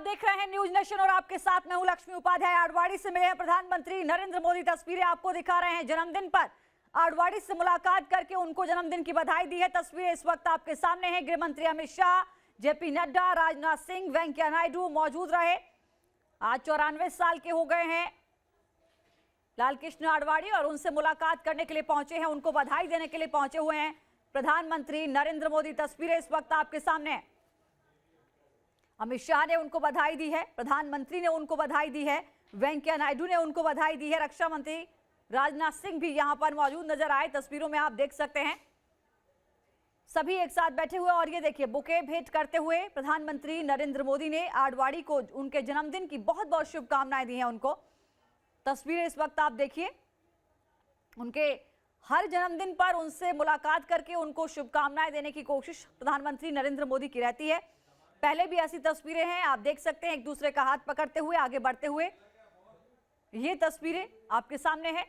आप देख रहे हैं न्यूज नेशन और आपके साथ मैं हूं लक्ष्मी उपाध्याय। आडवाणी से मिले हैं प्रधानमंत्री नरेंद्र मोदी। तस्वीरें आपको दिखा रहे हैं। जन्मदिन पर आडवाणी से मुलाकात करके उनको जन्मदिन की बधाई दी है। तस्वीरें इस वक्त आपके सामने हैं। गृह मंत्री अमित शाह, जेपी नड्डा, राजनाथ सिंह, वेंकैया नायडू मौजूद रहे। आज 94 साल के हो गए हैं लाल कृष्ण आडवाणी और उनसे मुलाकात करने के लिए पहुंचे हैं, उनको बधाई देने के लिए पहुंचे हुए हैं प्रधानमंत्री नरेंद्र मोदी। तस्वीरें इस वक्त आपके सामने हैं। अमित शाह ने उनको बधाई दी है, प्रधानमंत्री ने उनको बधाई दी है, वेंकैया नायडू ने उनको बधाई दी है। रक्षा मंत्री राजनाथ सिंह भी यहां पर मौजूद नजर आए। तस्वीरों में आप देख सकते हैं सभी एक साथ बैठे हुए और ये देखिए बुके भेंट करते हुए प्रधानमंत्री नरेंद्र मोदी ने आडवाणी को उनके जन्मदिन की बहुत बहुत शुभकामनाएं दी हैं उनको। तस्वीरें इस वक्त आप देखिए, उनके हर जन्मदिन पर उनसे मुलाकात करके उनको शुभकामनाएं देने की कोशिश प्रधानमंत्री नरेंद्र मोदी की रहती है। पहले भी ऐसी तस्वीरें हैं, आप देख सकते हैं एक दूसरे का हाथ पकड़ते हुए आगे बढ़ते हुए। ये तस्वीरें आपके सामने हैं।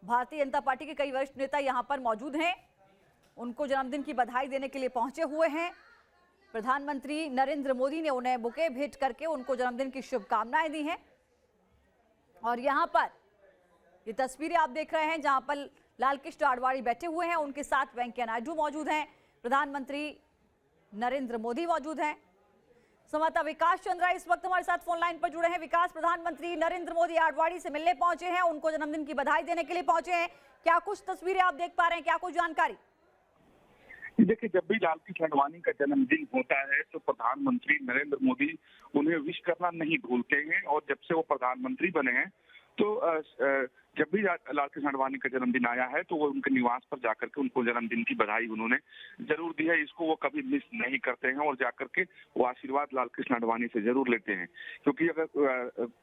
भारतीय जनता पार्टी के कई वरिष्ठ नेता यहां पर मौजूद हैं, उनको जन्मदिन की बधाई देने के लिए पहुंचे हुए हैं। प्रधानमंत्री नरेंद्र मोदी ने उन्हें बुके भेंट करके उनको जन्मदिन की शुभकामनाएं दी हैं। और यहां पर ये तस्वीरें आप देख रहे हैं जहां पर लाल कृष्ण आडवाणी बैठे हुए हैं, उनके साथ वेंकैया नायडू मौजूद हैं, प्रधानमंत्री नरेंद्र मोदी मौजूद हैं। संवाददाता विकास चंद्रा इस वक्त हमारे साथ फोन लाइन पर जुड़े हैं। विकास, प्रधानमंत्री नरेंद्र मोदी आडवाणी से मिलने पहुंचे हैं, उनको जन्मदिन की बधाई देने के लिए पहुंचे हैं। क्या कुछ तस्वीरें आप देख पा रहे हैं, क्या कुछ जानकारी? देखिए, जब भी लाल कृष्ण आडवाणी का जन्मदिन होता है तो प्रधानमंत्री नरेंद्र मोदी उन्हें विश करना नहीं भूलते हैं। और जब से वो प्रधानमंत्री बने हैं तो जब भी लाल कृष्ण आडवाणी का जन्मदिन आया है तो वो उनके निवास पर जाकर के उनको जन्मदिन की बधाई उन्होंने जरूर दी है। इसको वो कभी मिस नहीं करते हैं और जाकर के वो आशीर्वाद लाल कृष्ण आडवाणी से जरूर लेते हैं। क्योंकि अगर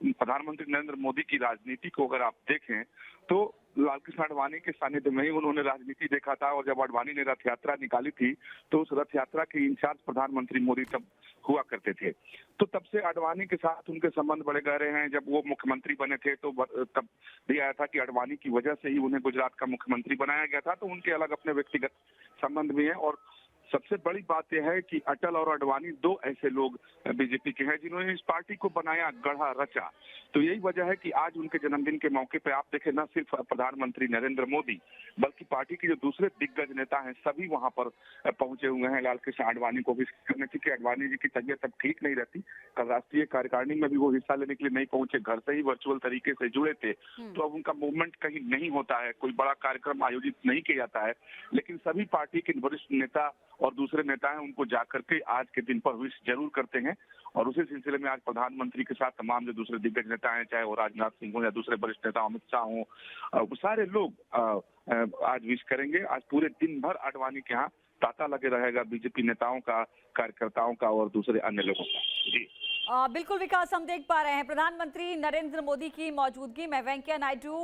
प्रधानमंत्री नरेंद्र मोदी की राजनीति को अगर आप देखें तो लाल कृष्ण आडवाणी के सानिध्य में ही उन्होंने राजनीति देखा था। और जब आडवाणी ने रथ यात्रा निकाली थी तो उस रथ यात्रा के इंचार्ज प्रधानमंत्री मोदी तब हुआ करते थे। तो तब से आडवाणी के साथ उनके संबंध बड़े गहरे हैं। जब वो मुख्यमंत्री बने थे तो तब भी आया था कि आडवाणी की वजह से ही उन्हें गुजरात का मुख्यमंत्री बनाया गया था। तो उनके अलग अपने व्यक्तिगत संबंध भी हैं। और सबसे बड़ी बात यह है कि अटल और आडवाणी दो ऐसे लोग बीजेपी के हैं जिन्होंने इस पार्टी को बनाया, गढ़ा, रचा। तो यही वजह है कि आज उनके जन्मदिन के मौके पे आप देखें न सिर्फ प्रधानमंत्री नरेंद्र मोदी बल्कि पार्टी के जो दूसरे दिग्गज नेता हैं सभी वहां पर पहुंचे हुए हैं लाल कृष्ण आडवाणी को विश करने की। आडवाणी जी की तबीयत अब ठीक नहीं रहती। कल राष्ट्रीय कार्यकारिणी में भी वो हिस्सा लेने के लिए नहीं पहुंचे, घर से ही वर्चुअल तरीके से जुड़े थे। तो अब उनका मूवमेंट कहीं नहीं होता है, कोई बड़ा कार्यक्रम आयोजित नहीं किया जाता है। लेकिन सभी पार्टी के वरिष्ठ नेता और दूसरे नेता हैं उनको जाकर के आज के दिन पर विश जरूर करते हैं। और उसी सिलसिले में आज प्रधानमंत्री के साथ तमाम जो दूसरे दिग्गज नेता हैं, चाहे वो राजनाथ सिंह हो या दूसरे वरिष्ठ नेता अमित शाह हो, वो सारे लोग आज विश करेंगे। आज पूरे दिन भर आडवाणी के यहाँ तांता लगे रहेगा बीजेपी नेताओं का, कार्यकर्ताओं का और दूसरे अन्य लोगों का। जी बिल्कुल विकास, हम देख पा रहे हैं प्रधानमंत्री नरेंद्र मोदी की मौजूदगी में वेंकैया नायडू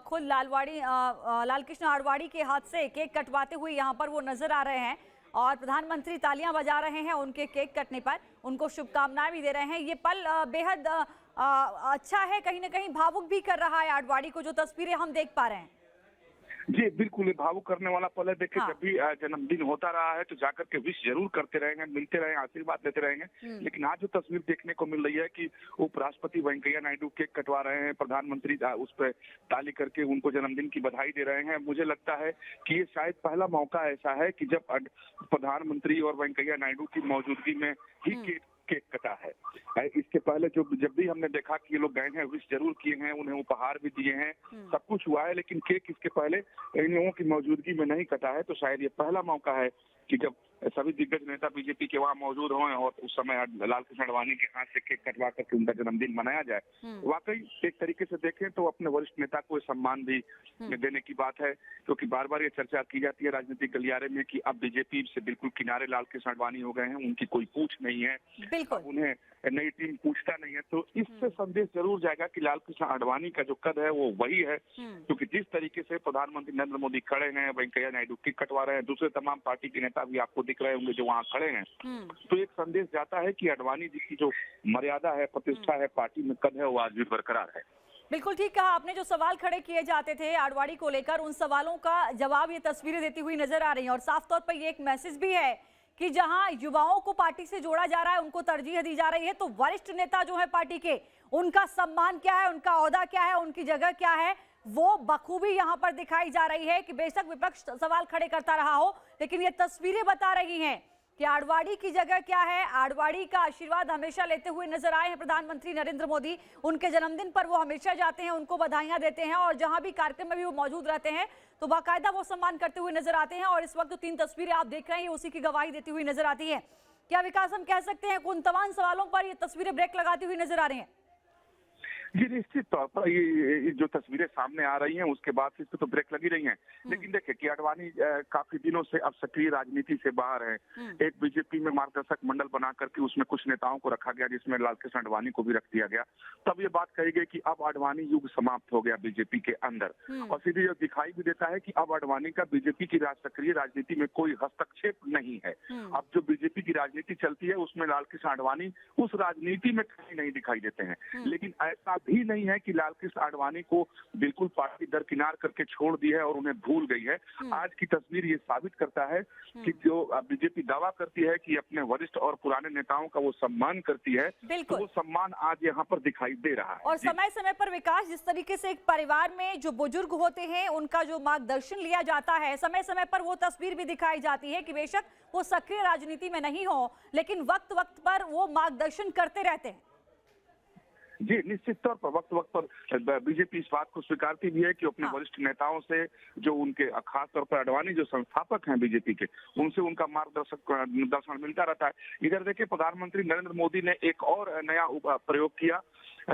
खुद लाल कृष्ण आडवाणी के हाथ से केक कटवाते हुए यहाँ पर वो नजर आ रहे हैं और प्रधानमंत्री तालियां बजा रहे हैं उनके केक कटने पर, उनको शुभकामनाएं भी दे रहे हैं। ये पल बेहद अच्छा है, कहीं ना कहीं भावुक भी कर रहा है आडवाणी को, जो तस्वीरें हम देख पा रहे हैं। जी बिल्कुल, भावुक करने वाला पल है। देखिए, हाँ। जब भी जन्मदिन होता रहा है तो जाकर के विश जरूर करते रहेंगे, मिलते रहेंगे, आशीर्वाद देते रहेंगे। लेकिन आज जो तस्वीर देखने को मिल रही है कि उपराष्ट्रपति वेंकैया नायडू केक कटवा रहे हैं, प्रधानमंत्री उस पर ताली करके उनको जन्मदिन की बधाई दे रहे हैं। मुझे लगता है कि ये शायद पहला मौका ऐसा है कि जब प्रधानमंत्री और वेंकैया नायडू की मौजूदगी में ही केक कटा है। इसके पहले जब भी हमने देखा कि ये लोग गए हैं, विश जरूर किए हैं, उन्हें उपहार भी दिए हैं, सब कुछ हुआ है, लेकिन केक इसके पहले इन लोगों की मौजूदगी में नहीं कटा है। तो शायद ये पहला मौका है कि जब सभी दिग्गज नेता बीजेपी के वहाँ मौजूद हों और उस समय लाल कृष्ण आडवाणी के हाथ से केक कटवा करके उनका जन्मदिन मनाया जाए। वाकई एक तरीके से देखें तो अपने वरिष्ठ नेता को सम्मान भी देने की बात है। क्योंकि बार बार ये चर्चा की जाती है राजनीतिक गलियारे में कि अब बीजेपी से बिल्कुल किनारे लाल कृष्ण आडवाणी हो गए हैं, उनकी कोई पूछ नहीं है, उन्हें नई टीम पूछता नहीं है। तो इससे संदेश जरूर जाएगा कि लाल कृष्ण आडवाणी का जो कद है वो वही है। क्योंकि जिस तरीके से प्रधानमंत्री नरेंद्र मोदी खड़े हैं, वेंकैया नायडू केक कटवा रहे हैं, दूसरे तमाम पार्टी के नेता भी आपको दिख रहे होंगे जो वहाँ खड़े हैं, तो एक संदेश जाता है कि आडवाणी जी की जो मर्यादा है, प्रतिष्ठा है, पार्टी में कद है, वो आज भी बरकरार है। बिल्कुल ठीक कहा आपने। जो सवाल खड़े किए जाते थे आडवाणी को लेकर, उन सवालों का जवाब ये तस्वीरें देती हुई नजर आ रही हैं। और साफ तौर पर ये एक मैसेज भी है कि जहां युवाओं को पार्टी से जोड़ा जा रहा है, उनको तरजीह दी जा रही है, तो वरिष्ठ नेता जो है पार्टी के, उनका सम्मान क्या है, उनका ओहदा क्या है, उनकी जगह क्या है, वो बखूबी यहां पर दिखाई जा रही है कि बेशक विपक्ष सवाल खड़े करता रहा हो, लेकिन ये तस्वीरें बता रही हैं कि आडवाणी की जगह क्या है। आडवाणी का आशीर्वाद हमेशा लेते हुए नजर आए हैं प्रधानमंत्री नरेंद्र मोदी। उनके जन्मदिन पर वो हमेशा जाते हैं, उनको बधाइयां देते हैं, और जहां भी कार्यक्रम में भी वो मौजूद रहते हैं तो बाकायदा वो सम्मान करते हुए नजर आते हैं। और इस वक्त जो 3 तस्वीरें आप देख रहे हैं, उसी की गवाही देती हुई नजर आती है। क्या विकास हम कह सकते हैं उन तमाम सवालों पर ये तस्वीरें ब्रेक लगाती हुई नजर आ रही हैं? जी निश्चित तौर पर ये जो तस्वीरें सामने आ रही हैं उसके बाद से इस पे तो ब्रेक लगी रही हैं, लेकिन देखिए कि आडवाणी काफी दिनों से अब सक्रिय राजनीति से बाहर है। एक बीजेपी में मार्गदर्शक मंडल बना करके उसमें कुछ नेताओं को रखा गया, जिसमें लालकृष्ण आडवाणी को भी रख दिया गया। तब ये बात कही गई कि अब आडवाणी युग समाप्त हो गया बीजेपी के अंदर, और सीधे ये दिखाई भी देता है कि अब आडवाणी का बीजेपी की सक्रिय राजनीति में कोई हस्तक्षेप नहीं है। अब जो बीजेपी की राजनीति चलती है उसमें लालकृष्ण आडवाणी उस राजनीति में कहीं नहीं दिखाई देते हैं। लेकिन ऐसा भी नहीं है कि लालकृष्ण आडवाणी को बिल्कुल पार्टी दरकिनार करके छोड़ दी है और उन्हें भूल गई है। आज की तस्वीर ये साबित करता है कि जो बीजेपी दावा करती है कि अपने वरिष्ठ और पुराने नेताओं का वो सम्मान करती है, तो वो सम्मान आज यहाँ पर दिखाई दे रहा है। और समय समय पर विकास, जिस तरीके से एक परिवार में जो बुजुर्ग होते हैं उनका जो मार्गदर्शन लिया जाता है, समय समय पर वो तस्वीर भी दिखाई जाती है कि बेशक वो सक्रिय राजनीति में नहीं हो, लेकिन वक्त वक्त पर वो मार्गदर्शन करते रहते हैं। जी निश्चित तौर पर वक्त वक्त पर बीजेपी इस बात को स्वीकारती भी है कि अपने वरिष्ठ नेताओं से, जो उनके खास तौर पर आडवाणी जो संस्थापक हैं बीजेपी के, उनसे उनका मार्गदर्शन मिलता रहता है। इधर देखिए प्रधानमंत्री नरेंद्र मोदी ने एक और नया प्रयोग किया।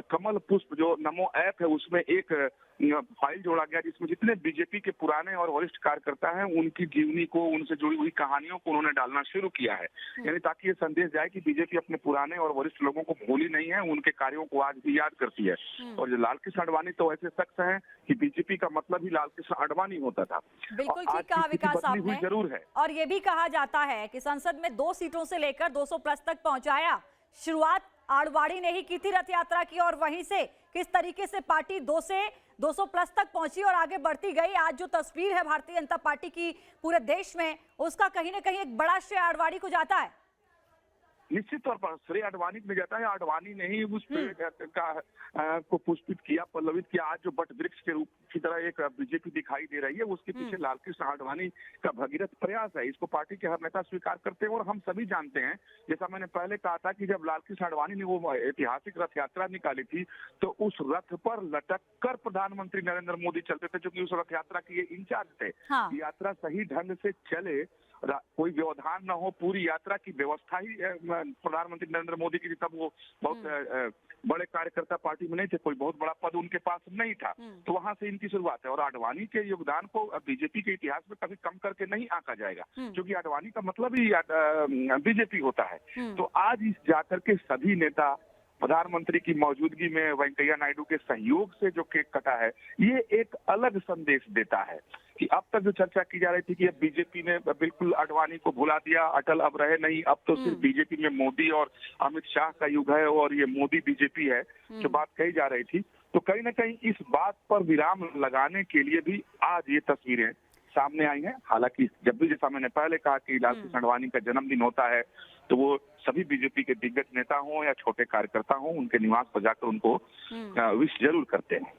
कमल पुष्प जो नमो ऐप है उसमें एक फाइल जोड़ा गया जिसमें जितने बीजेपी के पुराने और वरिष्ठ कार्यकर्ता हैं उनकी जीवनी को, उनसे जुड़ी हुई कहानियों को उन्होंने डालना शुरू किया है, यानी ताकि ये संदेश जाए कि बीजेपी अपने पुराने और वरिष्ठ लोगों को भूली नहीं है, उनके कार्यों को आज भी याद करती है। और जो लालकृष्ण आडवाणी तो ऐसे शख्स हैं कि बीजेपी का मतलब ही लालकृष्ण आडवाणी होता था। बिल्कुल ठीक कहा विकास आपने। जरूर है, और ये भी कहा जाता है कि संसद में 2 सीटों से लेकर 200 प्लस तक पहुंचाया। शुरुआत आडवाणी ने ही की थी रथ यात्रा की, और वहीं से किस तरीके से पार्टी 2 से 200 प्लस तक पहुंची और आगे बढ़ती गई। आज जो तस्वीर है भारतीय जनता पार्टी की पूरे देश में, उसका कहीं ना कहीं एक बड़ा श्रेय आडवाणी को जाता है। निश्चित तौर पर श्रेय आडवाणी में जाता है। आडवाणी ने ही उस को पुष्पित किया, पल्लवित किया। आज जो बट वृक्ष के रूप की तरह एक बीजेपी दिखाई दे रही है, उसके पीछे लालकृष्ण आडवाणी का भगीरथ प्रयास है। इसको पार्टी के हर नेता स्वीकार करते हैं और हम सभी जानते हैं, जैसा मैंने पहले कहा था कि जब लालकृष्ण आडवाणी ने वो ऐतिहासिक रथ यात्रा निकाली थी तो उस रथ पर लटक कर प्रधानमंत्री नरेंद्र मोदी चलते थे, क्योंकि उस रथ यात्रा के ये इंचार्ज थे। हाँ। यात्रा सही ढंग से चले, कोई व्यवधान न हो, पूरी यात्रा की व्यवस्था ही प्रधानमंत्री नरेंद्र मोदी की थी। तब वो बहुत बड़े कार्यकर्ता पार्टी में नहीं थे, कोई बहुत बड़ा पद उनके पास नहीं था, तो वहां से इनकी शुरुआत है। और आडवाणी के योगदान को बीजेपी के इतिहास में कभी कम करके नहीं आंका जाएगा, क्योंकि आडवाणी का मतलब ही बीजेपी होता है। तो आज इस जाकर के सभी नेता प्रधानमंत्री की मौजूदगी में वेंकैया नायडू के सहयोग से जो केक कटा है, ये एक अलग संदेश देता है कि अब तक जो चर्चा की जा रही थी कि अब बीजेपी ने बिल्कुल आडवाणी को भुला दिया, अटल अब रहे नहीं, अब तो सिर्फ बीजेपी में मोदी और अमित शाह का युग है और ये मोदी बीजेपी है, जो बात कही जा रही थी, तो कहीं ना कहीं इस बात पर विराम लगाने के लिए भी आज ये तस्वीरें सामने आई हैं। हालांकि जब भी, जैसा मैंने पहले कहा कि लालकृष्ण आडवाणी का जन्मदिन होता है तो वो सभी बीजेपी के दिग्गज नेता हों या छोटे कार्यकर्ता हों, उनके निवास पर जाकर उनको विश जरूर करते हैं।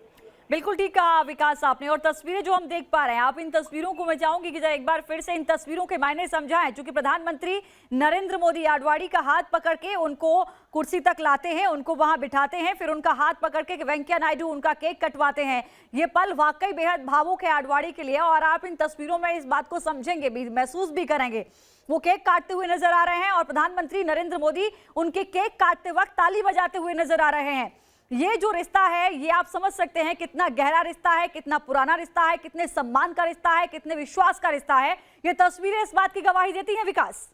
बिल्कुल ठीक कहा विकास आपने। और तस्वीरें जो हम देख पा रहे हैं, आप इन तस्वीरों को, मैं चाहूंगी कि एक बार फिर से इन तस्वीरों के मायने समझाएं, क्योंकि प्रधानमंत्री नरेंद्र मोदी आडवाणी का हाथ पकड़ के उनको कुर्सी तक लाते हैं, उनको वहां बिठाते हैं, फिर उनका हाथ पकड़ के वेंकैया नायडू उनका केक कटवाते हैं। ये पल वाकई बेहद भावुक है आडवाणी के लिए, और आप इन तस्वीरों में इस बात को समझेंगे भी, महसूस भी करेंगे। वो केक काटते हुए नजर आ रहे हैं और प्रधानमंत्री नरेंद्र मोदी उनके केक काटते वक्त ताली बजाते हुए नजर आ रहे हैं। ये जो रिश्ता है, ये आप समझ सकते हैं कितना गहरा रिश्ता है, कितना पुराना रिश्ता है, कितने सम्मान का रिश्ता है, कितने विश्वास का रिश्ता है। ये तस्वीरें इस बात की गवाही देती हैं विकास।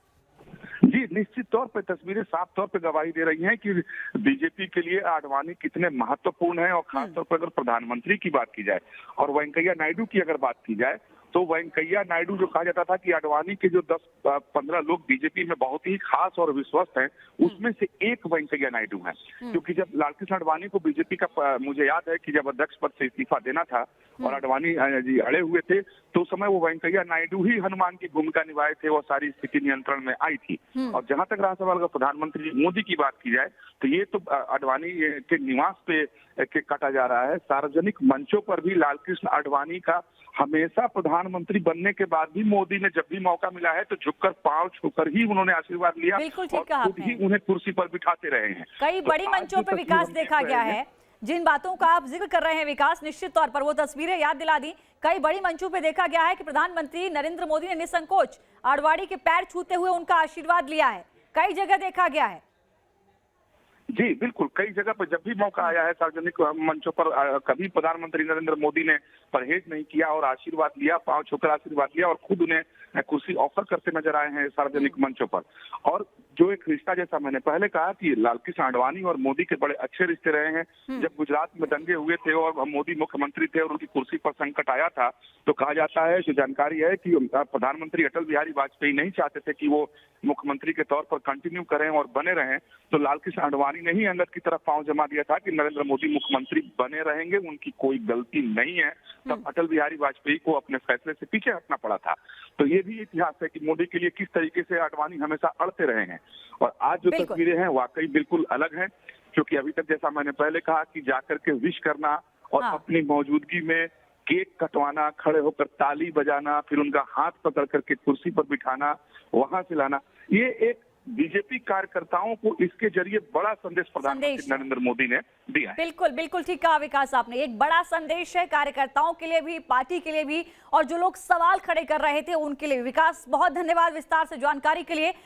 जी निश्चित तौर पे तस्वीरें साफ तौर पे गवाही दे रही हैं कि बीजेपी के लिए आडवाणी कितने महत्वपूर्ण है। और खासतौर पर अगर प्रधानमंत्री की बात की जाए और वेंकैया नायडू की अगर बात की जाए तो वेंकैया नायडू जो कहा जाता था कि आडवाणी के जो 10-15 लोग बीजेपी में बहुत ही खास और विश्वस्त हैं, उसमें से एक वेंकैया नायडू हैं। क्योंकि जब लालकृष्ण आडवाणी को बीजेपी का मुझे याद है कि जब अध्यक्ष पद से इस्तीफा देना था और आडवाणी जी अड़े हुए थे, तो उस समय वो वेंकैया नायडू ही हनुमान की भूमिका निभाए थे और सारी स्थिति नियंत्रण में आई थी। और जहां तक रहा सवाल का प्रधानमंत्री मोदी की बात की जाए, तो ये तो आडवाणी के निवास पे के काटा जा रहा है। सार्वजनिक मंचों पर भी लालकृष्ण आडवाणी का हमेशा प्रधानमंत्री बनने के बाद भी मोदी ने जब भी मौका मिला है तो झुककर पांव छूकर ही उन्होंने आशीर्वाद लिया बिल्कुल और ठीक कहा खुद ही उन्हें कुर्सी पर बिठाते रहे हैं। कई तो बड़ी आज मंचों जो पे तस्वीर विकास हम देखा देख गया रहे हैं, है। जिन बातों का आप जिक्र कर रहे हैं विकास, निश्चित तौर पर वो तस्वीरें याद दिला दी। कई बड़ी मंचों पे देखा गया है कि प्रधानमंत्री नरेंद्र मोदी ने निसंकोच आडवाणी के पैर छूते हुए उनका आशीर्वाद लिया है। कई जगह देखा गया है। जी बिल्कुल, कई जगह पर जब भी मौका आया है सार्वजनिक मंचों पर कभी प्रधानमंत्री नरेंद्र मोदी ने परहेज नहीं किया और आशीर्वाद लिया, पांव छूकर आशीर्वाद लिया और खुद उन्हें कुर्सी ऑफर करते नजर आए हैं सार्वजनिक मंचों पर। और जो एक रिश्ता, जैसा मैंने पहले कहा कि लालकृष्ण आडवाणी और मोदी के बड़े अच्छे रिश्ते रहे हैं। जब गुजरात में दंगे हुए थे और मोदी मुख्यमंत्री थे और उनकी कुर्सी पर संकट आया था, तो कहा जाता है, जो जानकारी है कि प्रधानमंत्री अटल बिहारी वाजपेयी नहीं चाहते थे कि वो मुख्यमंत्री के तौर पर कंटिन्यू करें और बने रहें, तो लालकृष्ण आडवाणी ने ही अंगद की तरफ पांव जमा दिया था कि नरेंद्र मोदी मुख्यमंत्री बने रहेंगे, उनकी कोई गलती नहीं है। तब अटल बिहारी वाजपेयी को अपने फैसले से पीछे हटना पड़ा था। तो ये भी इतिहास है कि मोदी के लिए किस तरीके से आडवाणी हमेशा अड़ते रहे हैं। और आज जो तस्वीरें हैं वाकई बिल्कुल अलग हैं, क्योंकि अभी तक जैसा मैंने पहले कहा कि जाकर के विश करना और अपनी मौजूदगी में केक कटवाना, खड़े होकर ताली बजाना, फिर उनका हाथ पकड़ करके कुर्सी पर बिठाना, वहां से लाना, ये एक बीजेपी कार्यकर्ताओं को इसके जरिए बड़ा संदेश प्रधानमंत्री नरेंद्र मोदी ने दिया है। बिल्कुल बिल्कुल ठीक कहा विकास आपने। एक बड़ा संदेश है कार्यकर्ताओं के लिए भी, पार्टी के लिए भी, और जो लोग सवाल खड़े कर रहे थे उनके लिए। विकास, बहुत धन्यवाद विस्तार से जानकारी के लिए।